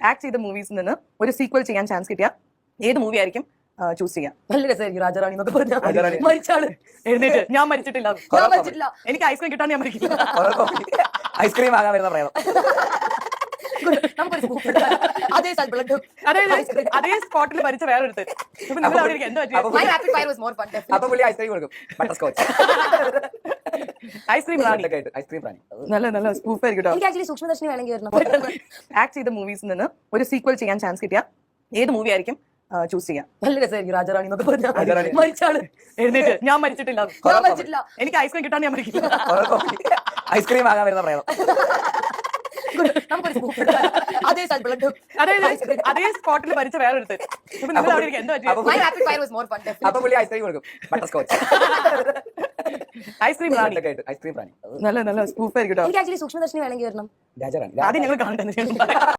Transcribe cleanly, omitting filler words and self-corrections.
Act ചെയ്ത മൂവീസിൽ നിന്ന് ഒരു സീക്വൽ ചെയ്യാൻ ചാൻസ് കിട്ടിയാൽ ഏത് മൂവി ആയിരിക്കും ചൂസ് ചെയ്യാം? നല്ല രസമായിരിക്കും രാജാറാണി എന്നൊക്കെ പറഞ്ഞാൽ മരിച്ചാള് എഴുന്നേറ്റ് ഞാൻ മരിച്ചിട്ടില്ല എനിക്ക് ഐസ്ക്രീം കിട്ടാൻ ഞാൻ മരിക്കില്ല. ഐസ്ക്രീം ആകാൻ വരുന്ന പ്രേതം. അതേ സ്പോട്ടിൽ മരിച്ച വേറൊരുത്ത്. അപ്പൊ പുള്ളി ഐസ്ക്രീം കൊടുക്കും. ബട്ടർ സ്കോച്ച് ഐസ്ക്രീം ഐസ്ക്രീം റാണി. നല്ല സ്കൂപ്പ് ആയിരിക്കും. എനിക്ക് ആക്ച്വലി സൂക്ഷ്മദർശിനി വേണമെങ്കിൽ വരണം. ആക്ട് ചെയ്ത മൂവീസിൽ നിന്ന് ഒരു സീക്വൽ ചെയ്യാൻ ചാൻസ് കിട്ടിയാൽ ഏത് മൂവി ആയിരിക്കും ചൂസ് ചെയ്യാം? നല്ല രസമായിരിക്കും രാജാറാണി എന്നൊക്കെ പറഞ്ഞാൽ മരിച്ചാള് എഴുന്നേറ്റ് ഞാൻ മരിച്ചിട്ടില്ല എനിക്ക് ഐസ്ക്രീം കിട്ടാൻ ഞാൻ മരിക്കില്ല. ഐസ്ക്രീം ആകാൻ വരുന്ന പ്രേതം. അതേ സ്പോട്ടിൽ മരിച്ച വേറൊരുത്ത്. അപ്പൊ പുള്ളി ഐസ്ക്രീം കൊടുക്കും. ബട്ടർ സ്കോച്ച് ഐസ്ക്രീം റാണി. ഐസ്ക്രീം റാണി. നല്ല സ്കൂപ്പ് ആയിരിക്കും. എനിക്ക് ആക്ച്വലി സൂക്ഷ്മദർശിനി വേണമെങ്കിൽ വരണം. രാജാറാണി. ആദ്യം ഞങ്ങൾ കാണട്ടെ.